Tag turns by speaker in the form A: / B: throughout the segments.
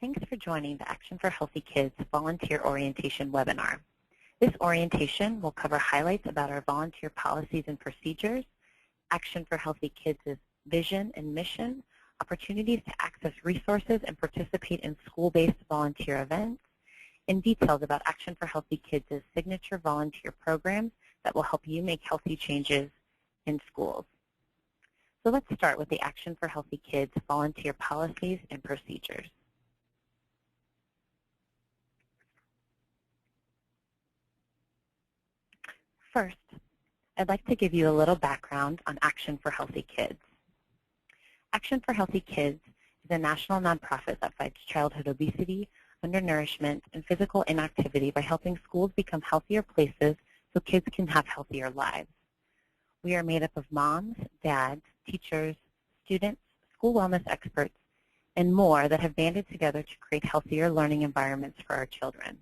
A: Thanks for joining the Action for Healthy Kids Volunteer Orientation webinar. This orientation will cover highlights about our volunteer policies and procedures, Action for Healthy Kids' vision and mission, opportunities to access resources and participate in school-based volunteer events, and details about Action for Healthy Kids' signature volunteer programs that will help you make healthy changes in schools. So let's start with the Action for Healthy Kids volunteer policies and procedures. First, I'd like to give you a little background on Action for Healthy Kids. Action for Healthy Kids is a national nonprofit that fights childhood obesity, undernourishment, and physical inactivity by helping schools become healthier places so kids can have healthier lives. We are made up of moms, dads, teachers, students, school wellness experts, and more that have banded together to create healthier learning environments for our children.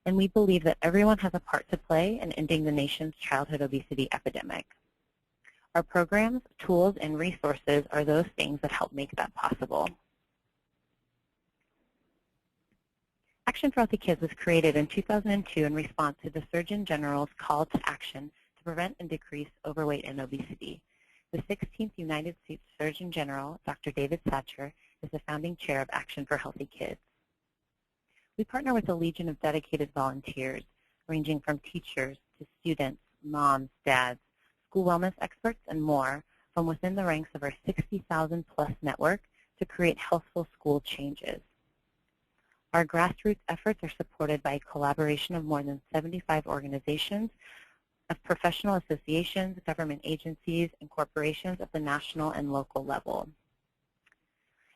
A: And we believe that everyone has a part to play in ending the nation's childhood obesity epidemic. Our programs, tools, and resources are those things that help make that possible. Action for Healthy Kids was created in 2002 in response to the Surgeon General's call to action to prevent and decrease overweight and obesity. The 16th United States Surgeon General, Dr. David Satcher, is the founding chair of Action for Healthy Kids. We partner with a legion of dedicated volunteers, ranging from teachers to students, moms, dads, school wellness experts, and more, from within the ranks of our 60,000-plus network to create healthful school changes. Our grassroots efforts are supported by a collaboration of more than 75 organizations, of professional associations, government agencies, and corporations at the national and local level.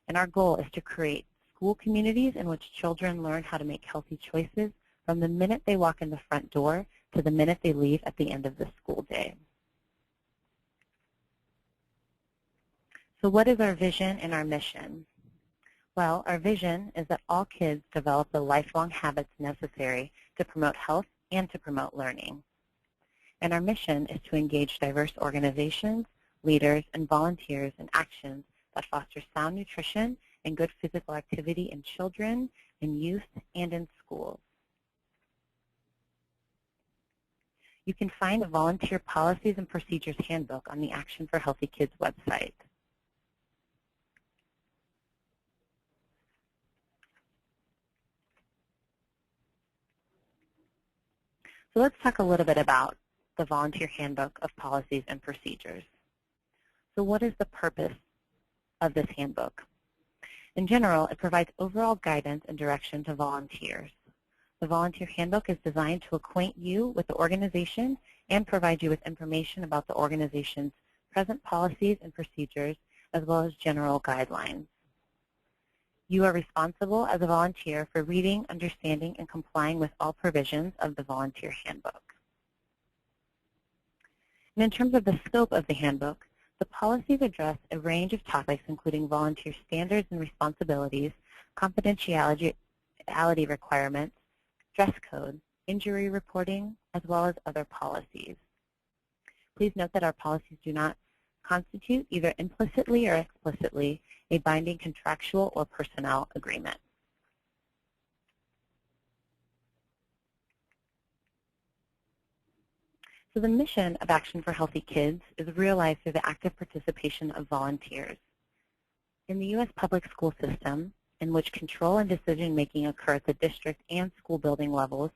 A: And our goal is to create school communities in which children learn how to make healthy choices from the minute they walk in the front door to the minute they leave at the end of the school day. So what is our vision and our mission? Well, our vision is that all kids develop the lifelong habits necessary to promote health and to promote learning. And our mission is to engage diverse organizations, leaders, and volunteers in actions that foster sound nutrition and good physical activity in children, in youth, and in schools. You can find the Volunteer Policies and Procedures Handbook on the Action for Healthy Kids website. So let's talk a little bit about the Volunteer Handbook of Policies and Procedures. So what is the purpose of this handbook? In general, it provides overall guidance and direction to volunteers. The Volunteer Handbook is designed to acquaint you with the organization and provide you with information about the organization's present policies and procedures, as well as general guidelines. You are responsible as a volunteer for reading, understanding, and complying with all provisions of the Volunteer Handbook. And in terms of the scope of the handbook, the policies address a range of topics including volunteer standards and responsibilities, confidentiality requirements, dress code, injury reporting, as well as other policies. Please note that our policies do not constitute, either implicitly or explicitly, a binding contractual or personnel agreement. So the mission of Action for Healthy Kids is realized through the active participation of volunteers. In the U.S. public school system, in which control and decision-making occur at the district and school building levels,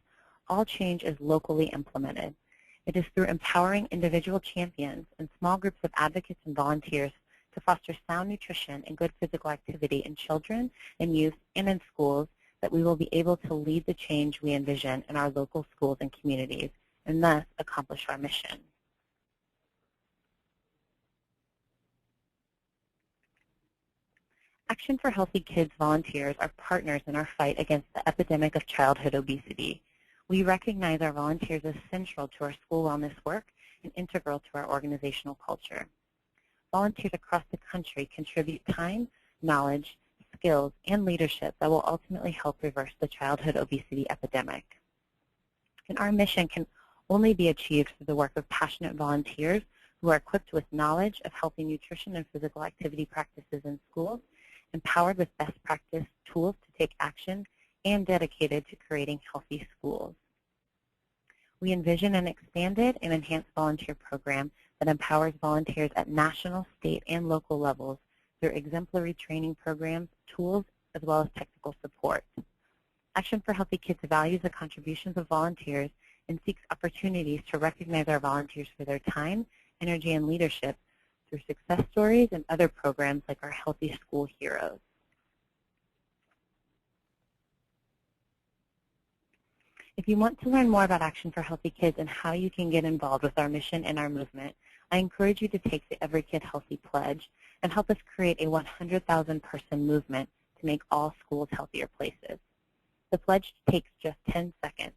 A: all change is locally implemented. It is through empowering individual champions and small groups of advocates and volunteers to foster sound nutrition and good physical activity in children, in youth, and in schools that we will be able to lead the change we envision in our local schools and communities, and thus accomplish our mission. Action for Healthy Kids volunteers are partners in our fight against the epidemic of childhood obesity. We recognize our volunteers as central to our school wellness work and integral to our organizational culture. Volunteers across the country contribute time, knowledge, skills, and leadership that will ultimately help reverse the childhood obesity epidemic. And our mission can only be achieved through the work of passionate volunteers who are equipped with knowledge of healthy nutrition and physical activity practices in schools empowered with best practice tools to take action, and dedicated to creating healthy schools. We envision an expanded and enhanced volunteer program that empowers volunteers at national, state, and local levels through exemplary training programs, tools, as well as technical support. Action for Healthy Kids values the contributions of volunteers and seeks opportunities to recognize our volunteers for their time, energy, and leadership through success stories and other programs like our Healthy School Heroes. If you want to learn more about Action for Healthy Kids and how you can get involved with our mission and our movement, I encourage you to take the Every Kid Healthy Pledge and help us create a 100,000-person movement to make all schools healthier places. The pledge takes just 10 seconds.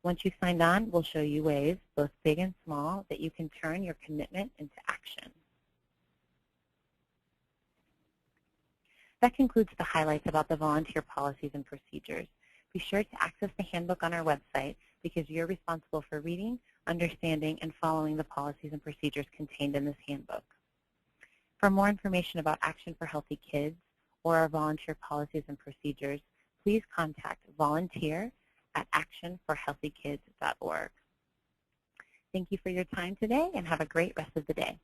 A: Once you've signed on, we'll show you ways, both big and small, that you can turn your commitment into action. That concludes the highlights about the volunteer policies and procedures. Be sure to access the handbook on our website because you're responsible for reading, understanding, and following the policies and procedures contained in this handbook. For more information about Action for Healthy Kids or our volunteer policies and procedures, please contact volunteer@actionforhealthykids.org. Thank you for your time today and have a great rest of the day.